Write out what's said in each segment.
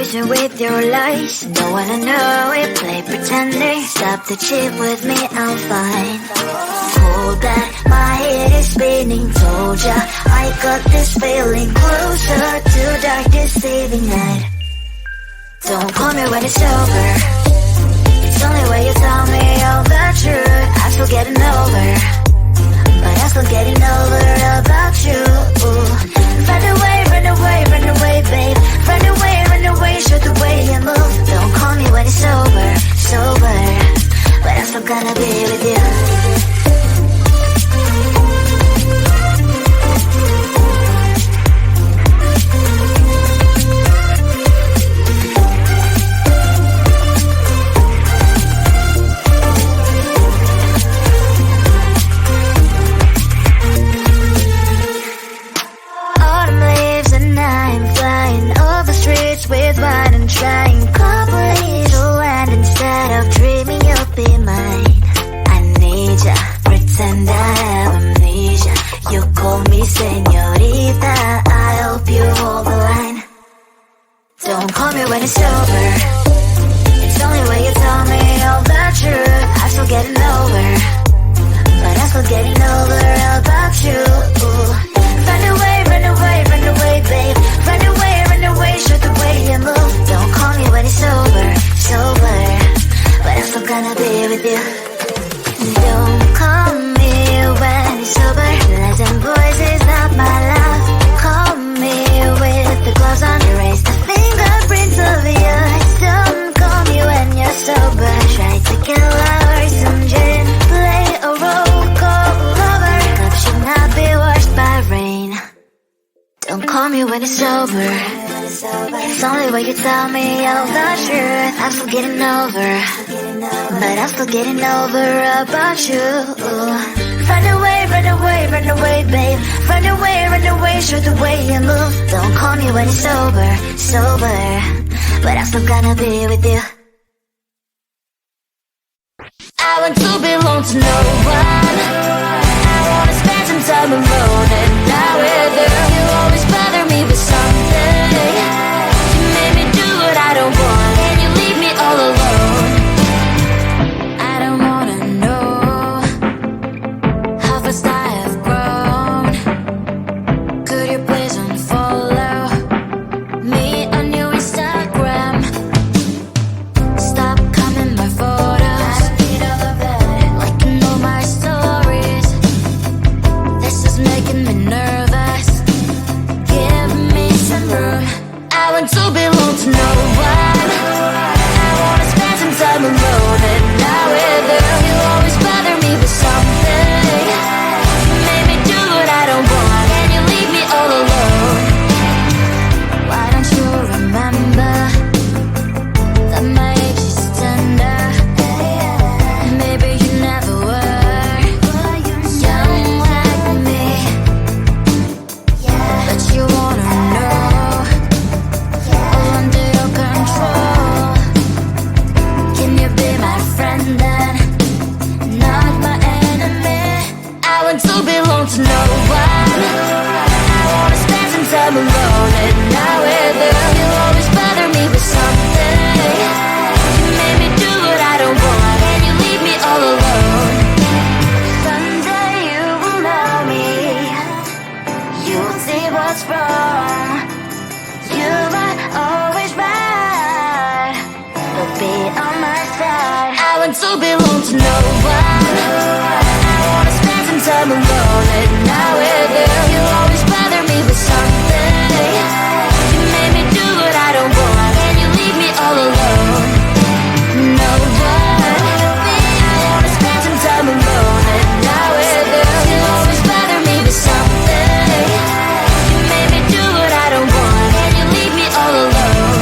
poison with your lies. Don't wanna know it, play pretending. Stop the cheat with me, I'm fine. Hold that, my head is spinning. Told ya, I got this feeling. Closer to dark deceiving night. Don't call me when it's over. It's only when you tell me all the truth. I'm still getting over, but I'm still getting over about you. Run away, run away, run away, babe. Run away, show the way you move. Don't call me when it's over, sober, but I'm still gonna be with you. With wine and trying coffee to land instead of dreaming you'll be mine. I need ya, pretend I have amnesia. You call me señorita, I hope you hold the line. Don't call me when it's over. It's only when you tell me all the truth. I'm still getting over, but I'm still getting over about you. Run away, run away, run away, babe. Run away, show the way you move. Don't call me when it's over, sober, but I'm still gonna be with you. Don't call me when it's over. Lies and voices not my love. Call me with the gloves on. Erase the fingerprints of yours. Don't call me when you're sober. Try to kill hours, some gin. Play a role, call lover. Love should not be washed by rain. Don't call me when it's over. It's only when you tell me all the truth. I'm still getting over, but I'm still getting over about you. Run away, run away, run away, babe. Run away, show the way you move. Don't call me when it's over, sober, but I'm still gonna be with you. I want to belong to no one. I wanna spend some time alone and not with you. You always bother me with something. You made me do what I don't want, and you leave me all alone. I don't wanna know how fast I have grown. Could you please unfollow me on your Instagram? Stop commenting my photos. I need all of that. Liking all my stories. This is making me nervous. Give me some room. I want to belong to no one. I wanna spend some time alone and not with you. You always bother me with something. You made me do what I don't want, and you leave me all alone. Why don't you remember that my age is tender? Maybe you never were young like me, but you wanna know all under your control. Can you be my friend then, not my enemy? I want to belong to no one. I wanna spend some time alone and not with you. You always bother me with something. You made me do what I don't want, and you leave me all alone. Someday you will know me. You'll see what's wrong. You are always right, but be on my side. I want to belong to no one. I wanna spend some time alone and not with you. You always bother me with something. You made me do what I don't want, and you leave me all alone. No one. I wanna spend some time alone and not with you. You always bother me with something. You made me do what I don't want, and you leave me all alone.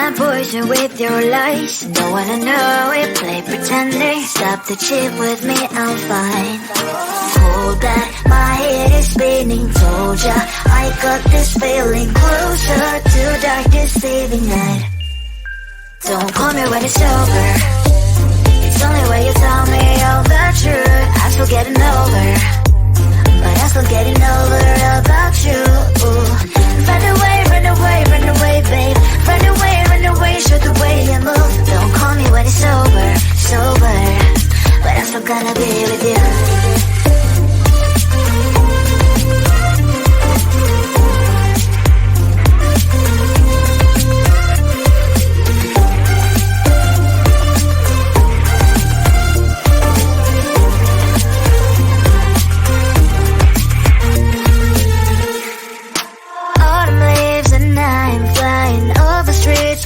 not poison with your lies. Don't wanna know it, play pretending. Stop the cheat with me, I'm fine. Hold back, my head is spinning. Told ya, I got this feeling. Closer to dark deceiving night. Don't call me when it's over. It's only when you tell me all the truth. I'm still getting over, but I'm still getting over about you. Run away, run away, run away, babe. Run away, show the way you move. Don't call me when it's over, sober, but I'm still gonna be with you.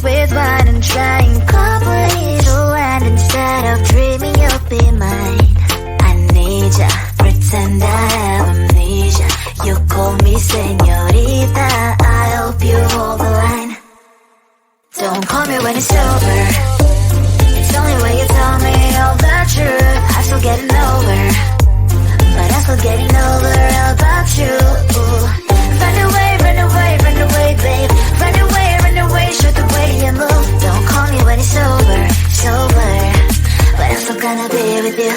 With wine and trying complete land instead of dreaming you'll be mine. I need ya, pretend I have amnesia. You call me señorita, I hope you hold the line. Don't call me when it's over. It's only when you tell me all the truth. I'm still getting over, but I'm still getting over about you. Run away, run away, run away, babe. Run away, show the way you move. Don't call me when it's over, sober, but I'm still gonna be with you.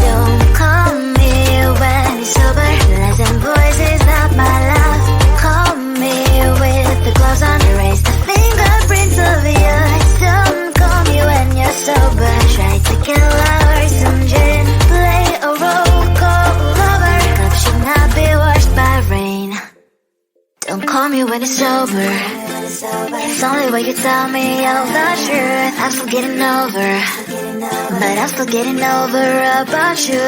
Don't call me when it's over. Lies and voices not my love. Call me with the gloves on. Erase the fingerprints of yours. Don't call me when you're sober. Try to kill hours and gin. Play a role call lover. Cup should not be washed by rain. Don't call me when it's over. It's only when you tell me all the truth. I'm still getting over, but I'm still getting over about you.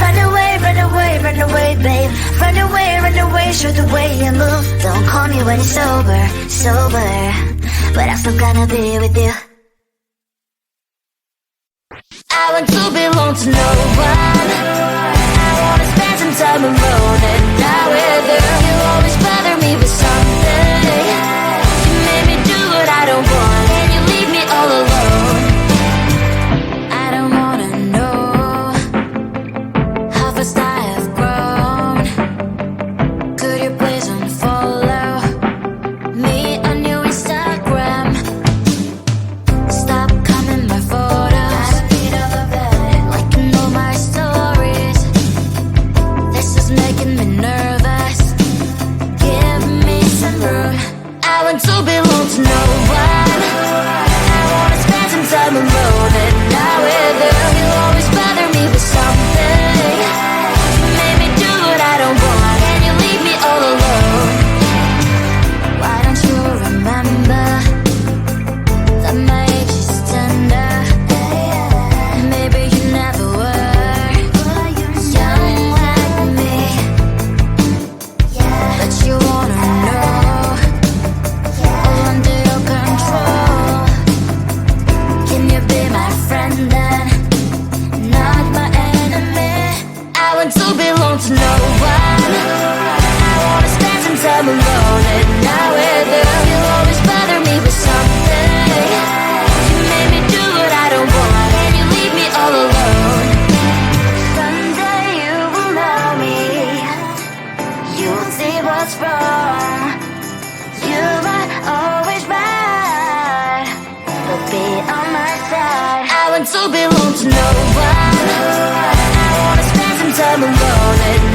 Run away, run away, run away, babe. Run away, show the way you move. Don't call me when it's over, sober, but I'm still gonna be with you. I want to belong to no one. I wanna spend some time alone and not with you. You always bother me with something. You made me do what I don't want, and you leave me all alone. I don't wanna know how fast I have grown. Could you please unfollow me on your Instagram? Stop commenting my photos, liking all my stories. This is making me nervous. Give me some room. I want to belong to no one. I wanna spend some time alone and not with you. You always bother me with something. You made me do what I don't want, and you leave me all alone. Why don't you remember that my age is tender? Maybe you never were young like me, but you wanna know all under your control. Can you be my friend then, not my enemy? I want to belong to no one. I wanna spend some time alone and not with you. You always bother me with something. You made me do what I don't want, and you leave me all alone. Someday you will know me. You'll see what's wrong. You might always right, but be on my side. I want to belong to no one. I wanna spend some time alone and